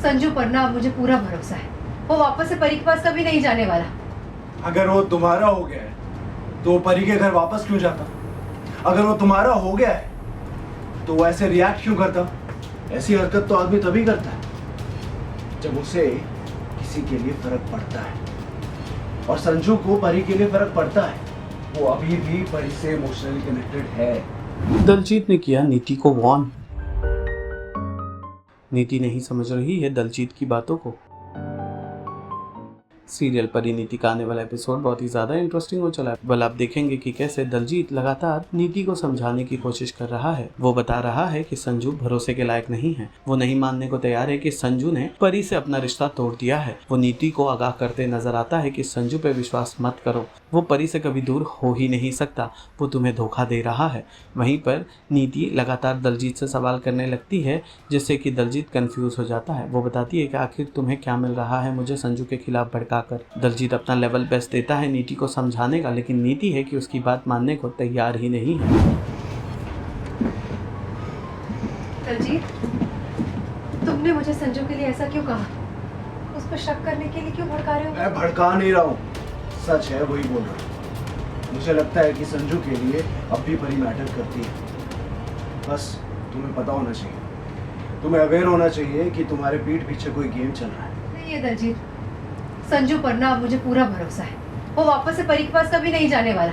संजू पर ना मुझे पूरा भरोसा है। वो वापस से परी के पास कभी नहीं जाने वाला। अगर वो तुम्हारा हो गया है तो वो परी के घर वापस क्यों जाता? अगर वो तुम्हारा हो गया है तो वो ऐसे रिएक्ट क्यों करता? ऐसी हरकत तो आदमी तभी करता है जब उसे किसी के लिए फर्क पड़ता है, और संजू को परी के लिए फर्क पड़ता है। वो अभी भी परी से इमोशनली कनेक्टेड है। दलजीत ने किया नीति को वॉर्न। नीति नहीं समझ रही है दलजीत की बातों को। सीरियल परिनीति का आने वाला एपिसोड बहुत ही ज्यादा इंटरेस्टिंग हो चला है। बल आप देखेंगे कि कैसे दलजीत लगातार नीति को समझाने की कोशिश कर रहा है। वो बता रहा है कि संजू भरोसे के लायक नहीं है। वो नहीं मानने को तैयार है कि संजू ने परी से अपना रिश्ता तोड़ दिया है। वो नीति को आगाह करते नजर आता है कि संजू पे विश्वास मत करो, वो परी से कभी दूर हो ही नहीं सकता, वो तुम्हें धोखा दे रहा है। वहीं पर नीति लगातार दलजीत से सवाल करने लगती है, जिससे कि दलजीत कंफ्यूज हो जाता है। वो बताती है कि आखिर तुम्हें क्या मिल रहा है मुझे संजू के खिलाफ भड़काकर। दलजीत अपना लेवल बेस्ट देता है नीति को समझाने का, लेकिन नीति है कि उसकी बात मानने को तैयार ही नहीं है। दलजीत, तुमने मुझे संजू के लिए ऐसा क्यों कहा? उस पर शक करने के लिए क्यों भड़का रहे हो? मैं भड़का नहीं रहा हूँ, सच है वही बोल रहा हूँ। मुझे लगता है कि संजू के लिए अब भी परी मैटर करती है। बस तुम्हें पता होना चाहिए, तुम्हें अवेयर होना चाहिए कि तुम्हारे पीठ पीछे कोई गेम चल रहा है। नहीं है दलजीत, संजू पर ना मुझे पूरा भरोसा है। वो वापस से परी के पास कभी नहीं जाने वाला।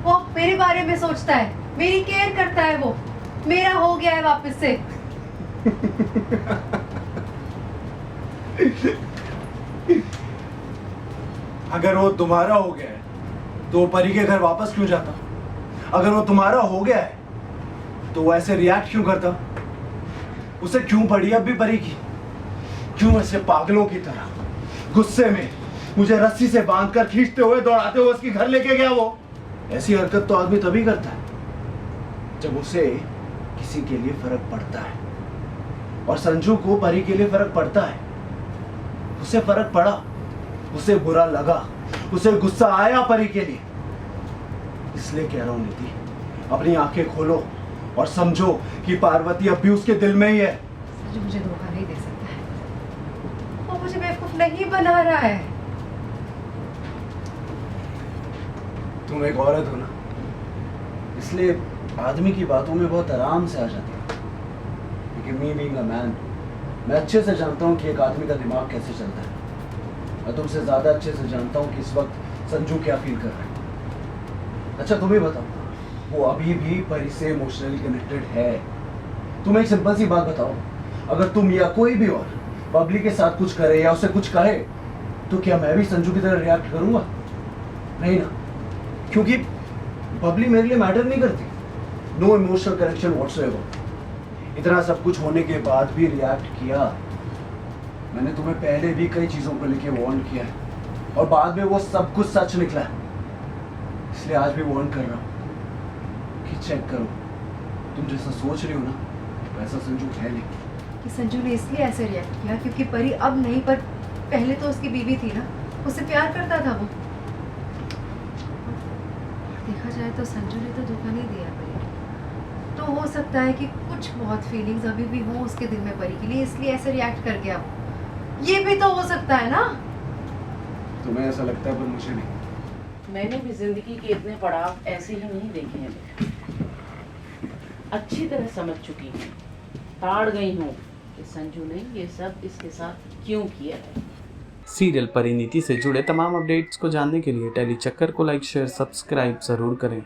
वो मेरे बारे में सोचता है, मेरी केयर करता है। वो मेरा हो गया है वापस से। अगर वो तुम्हारा हो गया है तो वो परी के घर वापस क्यों जाता? अगर वो तुम्हारा हो गया है तो वो ऐसे रिएक्ट क्यों करता? उसे क्यों पड़ी अब भी परी की? क्यों ऐसे पागलों की तरह गुस्से में मुझे रस्सी से बांधकर खींचते हुए दौड़ाते हुए उसके घर लेके गया? वो ऐसी हरकत तो आदमी तभी करता है जब उसे किसी के लिए फर्क पड़ता है, और संजू को परी के लिए फर्क पड़ता है। उसे फर्क पड़ा, उसे बुरा लगा, उसे गुस्सा आया परी के लिए। इसलिए कह रहा हूं नीति, अपनी आंखें खोलो और समझो कि पार्वती अब भी उसके दिल में ही है। संजू मुझे धोखा नहीं दे सकता है। वो मुझे बेवकूफ नहीं बना रहा है। तुम एक औरत हो ना, इसलिए आदमी की बातों में बहुत आराम से आ जाती है। लेकिन मी बीइंग अ मैन, मैं अच्छे से जानता हूँ कि एक आदमी का दिमाग कैसे चलता है। मैं तुमसे ज्यादा अच्छे से जानता हूँ कि इस वक्त संजू क्या फील कर रहा है। अच्छा तुम ही बताओ, वो अभी भी परी से इमोशनली कनेक्टेड है? तुम एक सिंपल सी बात बताओ, अगर तुम या कोई भी और बबली के साथ कुछ करे या उसे कुछ कहे तो क्या मैं भी संजू की तरह रिएक्ट करूंगा? नहीं ना, क्योंकि बबली मेरे लिए मैटर नहीं करती। No emotional connection whatsoever. इतना सब कुछ होने के बाद भी रिएक्ट किया। मैंने तुम्हें पहले भी कई चीजों को लेके वार्न किया है और बाद में वो सब कुछ सच निकला है। इसलिए आज भी वार्न कर रहा हूँ कि चेक करो, तुम जैसा सोच रही हो ना वैसा संजू है नहीं। कि संजू ने इसलिए ऐसे रिएक्ट किया क्योंकि परी अब नहीं, पर पहले तो उसकी बीवी थी ना, उससे प्यार करता था वो। देखा जाए तो संजू ने तो धोखा नहीं दिया परी को। तो हो सकता है कि कुछ बहुत फीलिंग्स अभी भी हो उसके दिल में परी के लिए, इसलिए ऐसे रिएक्ट कर गया वो। ये भी तो हो सकता है ना। तुम्हें ऐसा लगता है पर मुझे नहीं। मैंने भी जिंदगी के इतने पड़ाव ऐसे ही नहीं देखे हैं। अच्छी तरह समझ चुकी हूँ, ताड़ गई हूँ कि संजू ने ये सब इसके साथ क्यों किया है। सीरियल परिनीति से जुड़े तमाम अपडेट्स को जानने के लिए टेली चक्कर को लाइक शेयर सब्सक्राइब जरूर करें।